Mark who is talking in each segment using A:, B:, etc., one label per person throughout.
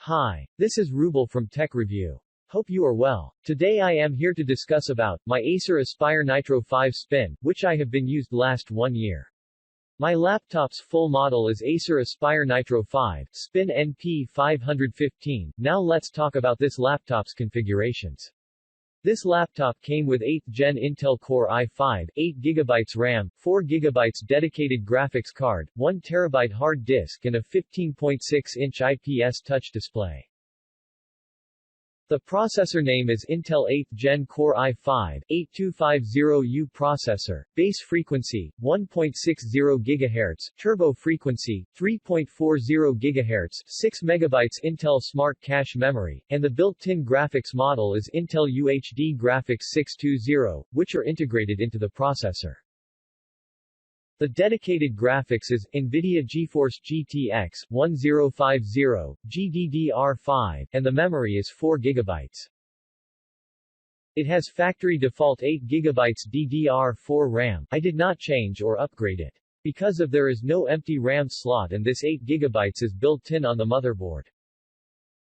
A: Hi, this is Rubel from Tech Review. Hope you are well. Today I am here to discuss about my Acer Aspire Nitro 5 Spin, which I have been used last 1 year. My laptop's full model is Acer Aspire Nitro 5 Spin NP515. Now let's talk about this laptop's configurations. This laptop came with 8th Gen Intel Core i5, 8GB RAM, 4GB dedicated graphics card, 1TB hard disk and a 15.6-inch IPS touch display. The processor name is Intel 8th Gen Core i5, 8250U processor, base frequency, 1.60 GHz, turbo frequency, 3.40 GHz, 6 MB Intel Smart Cache memory, and the built-in graphics model is Intel UHD Graphics 620, which are integrated into the processor. The dedicated graphics is NVIDIA GeForce GTX 1050 GDDR5, and the memory is 4 GB. It has factory default 8 GB DDR4 RAM. I did not change or upgrade it. Because of there is no empty RAM slot and this 8 GB is built-in on the motherboard.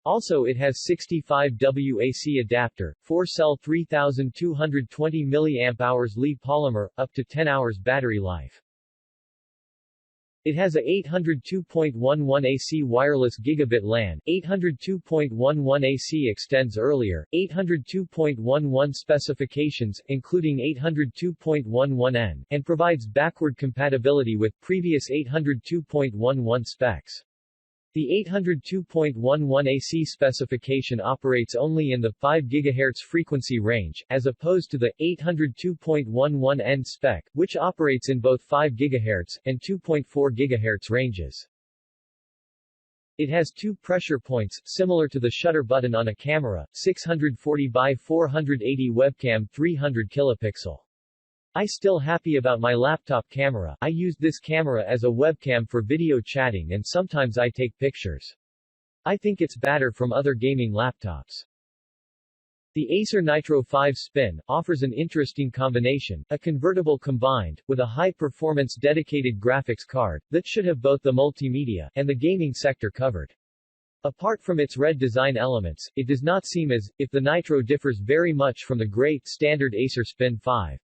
A: Also it has 65W AC adapter, 4-cell 3220 mAh Li polymer, up to 10 hours battery life. It has a 802.11 AC wireless gigabit LAN, 802.11 AC extends earlier, 802.11 specifications, including 802.11n, and provides backward compatibility with previous 802.11 specs. The 802.11 AC specification operates only in the 5 GHz frequency range, as opposed to the 802.11n spec, which operates in both 5 GHz and 2.4 GHz ranges. It has two pressure points, similar to the shutter button on a camera, 640 by 480 webcam 300 kilopixel. I still happy about my laptop camera. I used this camera as a webcam for video chatting and sometimes I take pictures. I think it's better from other gaming laptops. The Acer Nitro 5 Spin offers an interesting combination, a convertible combined, with a high-performance dedicated graphics card, that should have both the multimedia and the gaming sector covered. Apart from its red design elements, it does not seem as if the Nitro differs very much from the great standard Acer Spin 5.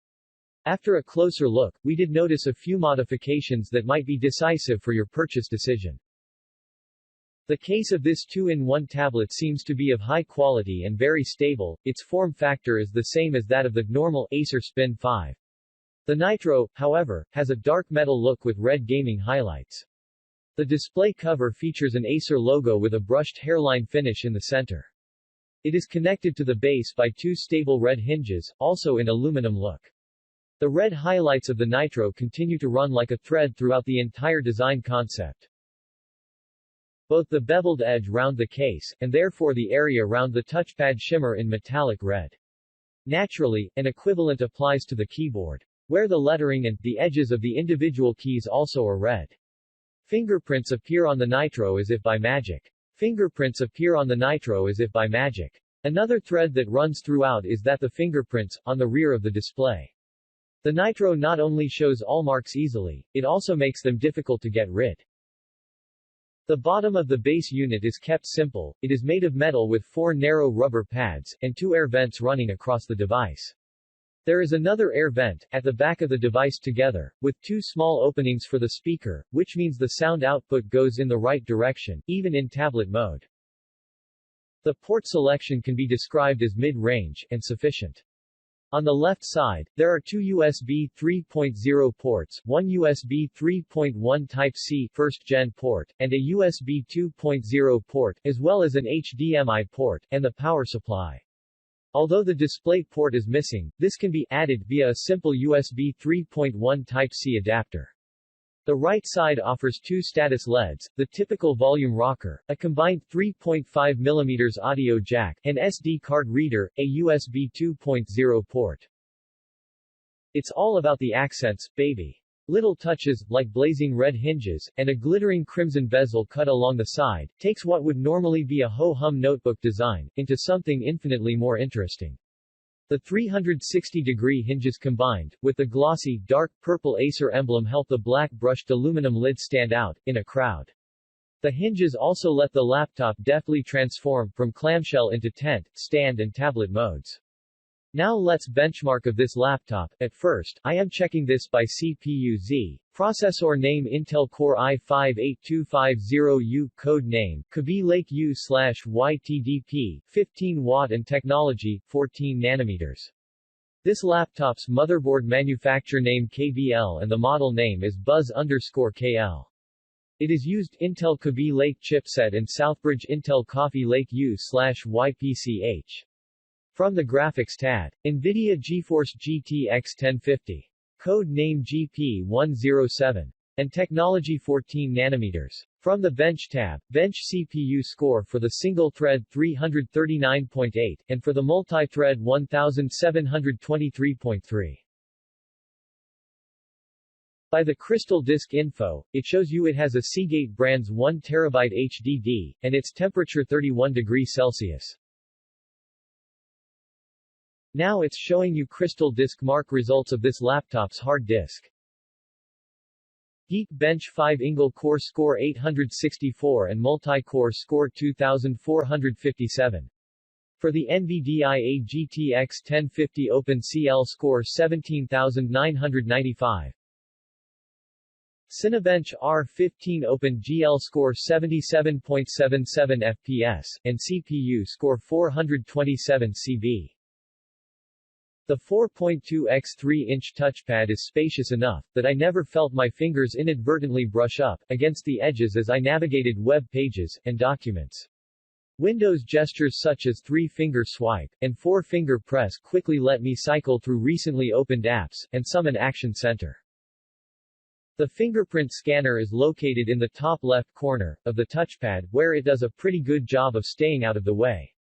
A: After a closer look, we did notice a few modifications that might be decisive for your purchase decision. The case of this 2-in-1 tablet seems to be of high quality and very stable. Its form factor is the same as that of the normal Acer Spin 5. The Nitro, however, has a dark metal look with red gaming highlights. The display cover features an Acer logo with a brushed hairline finish in the center. It is connected to the base by two stable red hinges, also in aluminum look. The red highlights of the Nitro continue to run like a thread throughout the entire design concept. Both the beveled edge round the case, and therefore the area round the touchpad shimmer in metallic red. Naturally, an equivalent applies to the keyboard, where the lettering and the edges of the individual keys also are red. Fingerprints appear on the Nitro as if by magic. Fingerprints appear on the Nitro as if by magic. Another thread that runs throughout is that the fingerprints, on the rear of the display. The Nitro not only shows all marks easily, it also makes them difficult to get rid. The bottom of the base unit is kept simple. It is made of metal with 4 narrow rubber pads, and 2 air vents running across the device. There is another air vent, at the back of the device together, with 2 small openings for the speaker, which means the sound output goes in the right direction, even in tablet mode. The port selection can be described as mid-range, and sufficient. On the left side, there are 2 USB 3.0 ports, one USB 3.1 Type-C first-gen port, and a USB 2.0 port, as well as an HDMI port, and the power supply. Although the display port is missing, this can be added via a simple USB 3.1 Type-C adapter. The right side offers 2 status LEDs, the typical volume rocker, a combined 3.5 mm audio jack, and SD card reader, a USB 2.0 port. It's all about the accents, baby. Little touches, like blazing red hinges, and a glittering crimson bezel cut along the side, takes what would normally be a ho-hum notebook design, into something infinitely more interesting. The 360-degree hinges combined, with the glossy, dark purple Acer emblem help the black brushed aluminum lid stand out, in a crowd. The hinges also let the laptop deftly transform from clamshell into tent, stand and tablet modes. Now let's benchmark of this laptop. At first, I am checking this by CPU-Z. Processor name Intel Core i5-8250U. Code name Kaby Lake U/YTDP, 15 watt and technology, 14 nanometers. This laptop's motherboard manufacturer name KBL and the model name is Buzz_KL. It is used Intel Kaby Lake chipset and Southbridge Intel Coffee Lake U/YPCH. From the Graphics tab, NVIDIA GeForce GTX 1050. Code name GP107. And technology 14 nanometers. From the Bench tab, Bench CPU score for the single-thread 339.8, and for the multi-thread 1723.3. By the Crystal Disk Info, it shows you it has a Seagate brand's 1 TB HDD, and its temperature 31 degrees Celsius. Now it's showing you Crystal Disk Mark results of this laptop's hard disk. Geekbench 5 Intel Core score 864 and multi-core score 2457. For the NVIDIA GTX 1050 OpenCL score 17995. Cinebench R15 OpenGL score 77.77 FPS, and CPU score 427 CB. The 4.2x 3-inch touchpad is spacious enough that I never felt my fingers inadvertently brush up against the edges as I navigated web pages and documents. Windows gestures such as 3-finger swipe and 4-finger press quickly let me cycle through recently opened apps and summon Action Center. The fingerprint scanner is located in the top left corner of the touchpad, where it does a pretty good job of staying out of the way.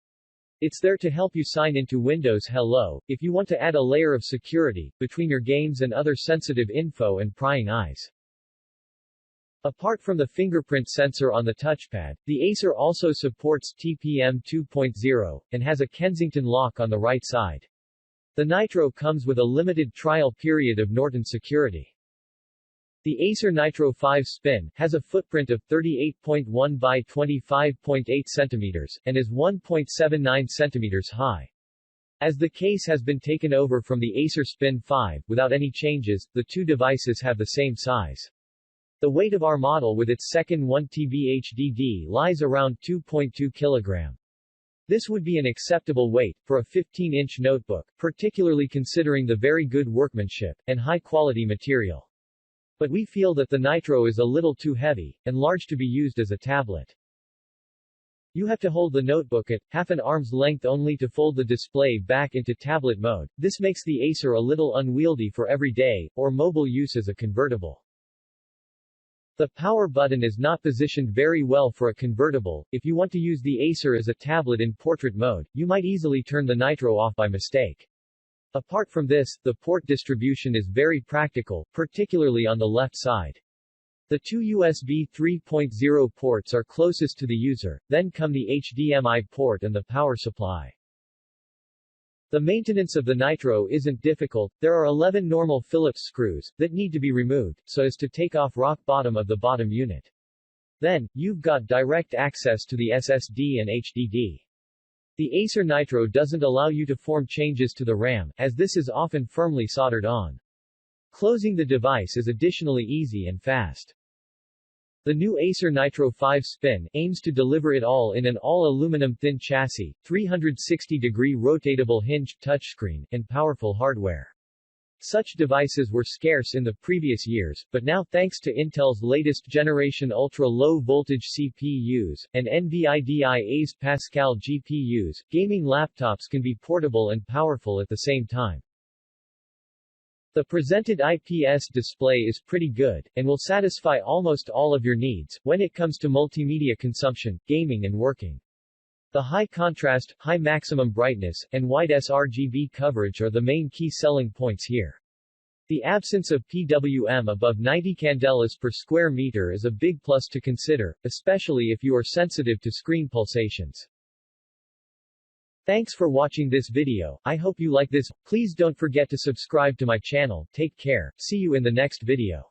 A: It's there to help you sign into Windows Hello, if you want to add a layer of security between your games and other sensitive info and prying eyes. Apart from the fingerprint sensor on the touchpad, the Acer also supports TPM 2.0, and has a Kensington lock on the right side. The Nitro comes with a limited trial period of Norton security. The Acer Nitro 5 Spin has a footprint of 38.1 by 25.8 cm, and is 1.79 cm high. As the case has been taken over from the Acer Spin 5, without any changes, the two devices have the same size. The weight of our model with its second 1TB HDD lies around 2.2 kg. This would be an acceptable weight for a 15-inch notebook, particularly considering the very good workmanship and high-quality material. But we feel that the Nitro is a little too heavy and large to be used as a tablet. You have to hold the notebook at half an arm's length only to fold the display back into tablet mode. This makes the Acer a little unwieldy for everyday or mobile use as a convertible. The power button is not positioned very well for a convertible. If you want to use the Acer as a tablet in portrait mode, you might easily turn the Nitro off by mistake. Apart from this, the port distribution is very practical, particularly on the left side. The two USB 3.0 ports are closest to the user, then come the HDMI port and the power supply. The maintenance of the Nitro isn't difficult. There are 11 normal Phillips screws that need to be removed, so as to take off rock bottom of the bottom unit. Then, you've got direct access to the SSD and HDD. The Acer Nitro doesn't allow you to form changes to the RAM, as this is often firmly soldered on. Closing the device is additionally easy and fast. The new Acer Nitro 5 Spin aims to deliver it all in an all-aluminum thin chassis, 360-degree rotatable hinged touchscreen, and powerful hardware. Such devices were scarce in the previous years, but now thanks to Intel's latest generation ultra-low voltage CPUs, and NVIDIA's Pascal GPUs, gaming laptops can be portable and powerful at the same time. The presented IPS display is pretty good, and will satisfy almost all of your needs, when it comes to multimedia consumption, gaming and working. The high contrast, high maximum brightness, and wide sRGB coverage are the main key selling points here. The absence of PWM above 90 candelas per square meter is a big plus to consider, especially if you are sensitive to screen pulsations. Thanks for watching this video. I hope you like this. Please don't forget to subscribe to my channel. Take care. See you in the next video.